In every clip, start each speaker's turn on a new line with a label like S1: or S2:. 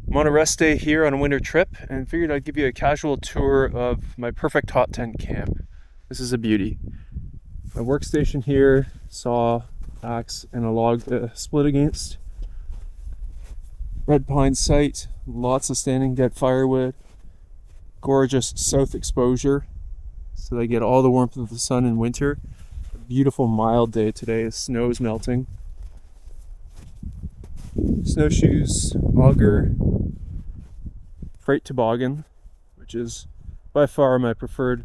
S1: I'm on a rest day here on a winter trip and figured I'd give you a casual tour of my perfect hot tent camp. This is a beauty. My workstation here, saw, axe, and a log to split against. Red pine site, lots of standing dead firewood, gorgeous south exposure so that I get all the warmth of the sun in winter. A beautiful mild day today, the snow is melting. Snowshoes, auger, freight toboggan, which is by far my preferred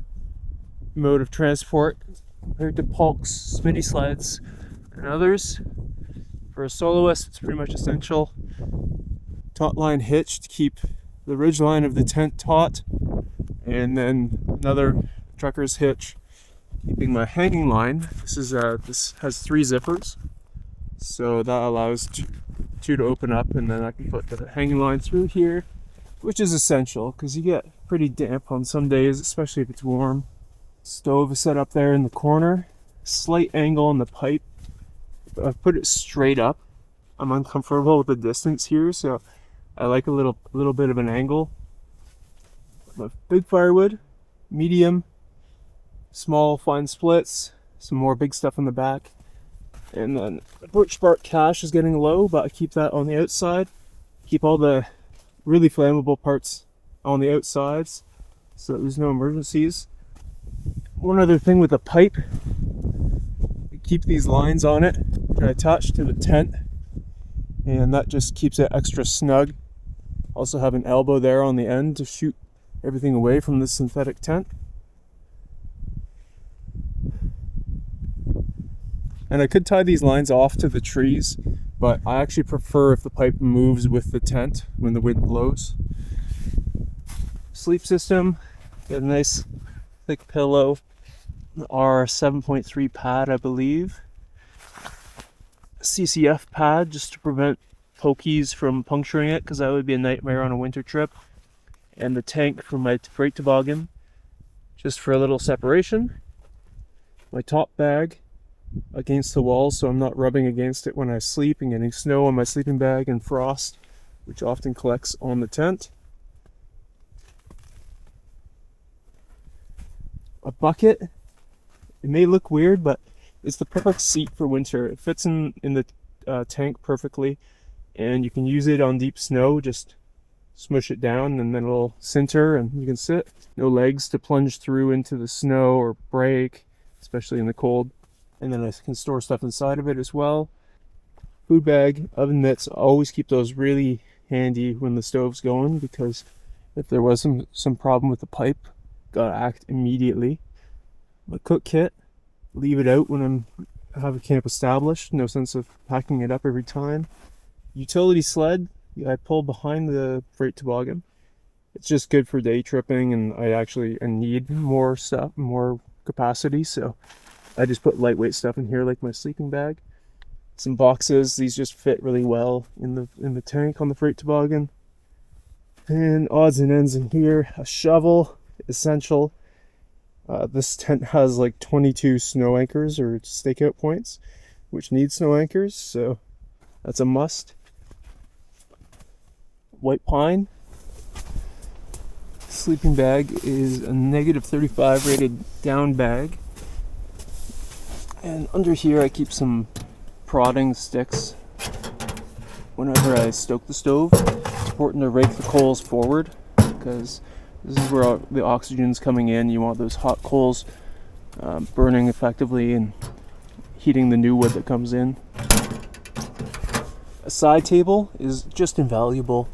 S1: mode of transport compared to Polks, Smitty sleds, and others. For a soloist, it's pretty much essential. Taut line hitch to keep the ridge line of the tent taut, and then another trekker's hitch keeping my hanging line. This has 3 zippers, so that allows two to open up, and then I can put the hanging line through here, which is essential because you get pretty damp on some days, especially if it's warm. Stove is set up there in the corner, slight angle on the pipe. I've put it straight up. I'm uncomfortable with the distance here, so I like a little bit of an angle. Big firewood, medium, small fine splits, some more big stuff in the back. And then the birch bark cache is getting low, but I keep that on the outside. Keep all the really flammable parts on the outsides so that there's no emergencies. One other thing with the pipe, I keep these lines on it which I attach to the tent, and that just keeps it extra snug. Also have an elbow there on the end to shoot everything away from the synthetic tent. And I could tie these lines off to the trees, but I actually prefer if the pipe moves with the tent when the wind blows. Sleep system, got a nice thick pillow, our 7.3 pad I believe. CCF pad just to prevent pokies from puncturing it, because that would be a nightmare on a winter trip. And the tank for my freight toboggan, just for a little separation. My top bag against the wall so I'm not rubbing against it when I sleep and getting snow on my sleeping bag and frost, which often collects on the tent. A bucket. It may look weird, but it's the perfect seat for winter. It fits in the tank perfectly, and you can use it on deep snow. Just smush it down and then it'll center and you can sit. No legs to plunge through into the snow or break, especially in the cold. And then I can store stuff inside of it as well. Food bag, oven mitts, always keep those really handy when the stove's going, because if there was some problem with the pipe, gotta act immediately. My cook kit, leave it out when I have a camp established. No sense of packing it up every time. Utility sled, I pull behind the freight toboggan. It's just good for day tripping, and I need more stuff, more capacity, so I just put lightweight stuff in here like my sleeping bag. Some boxes, these just fit really well in the tank on the freight toboggan. And odds and ends in here, a shovel, essential. This tent has like 22 snow anchors or stakeout points, which need snow anchors, so that's a must. White pine. Sleeping bag is a -35 rated down bag. And under here I keep some prodding sticks whenever I stoke the stove. It's important to rake the coals forward, because this is where the oxygen's coming in. You want those hot coals burning effectively and heating the new wood that comes in. A side table is just invaluable.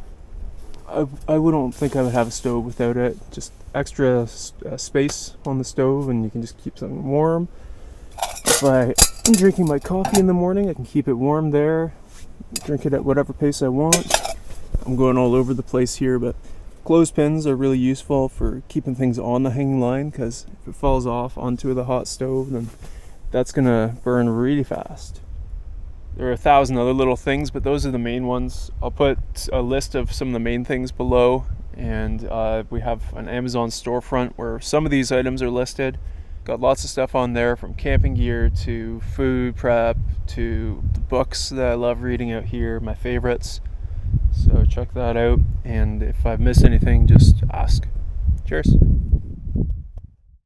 S1: I wouldn't think I would have a stove without it. Just extra space on the stove, and you can just keep something warm. If I'm drinking my coffee in the morning, I can keep it warm there. Drink it at whatever pace I want. I'm going all over the place here, but clothespins are really useful for keeping things on the hanging line, because if it falls off onto the hot stove, then that's gonna burn really fast. There are 1,000 other little things, but those are the main ones. I'll put a list of some of the main things below, and we have an Amazon storefront where some of these items are listed. Got lots of stuff on there, from camping gear to food prep to the books that I love reading out here, my favorites. So check that out, and if I've missed anything, just ask. Cheers.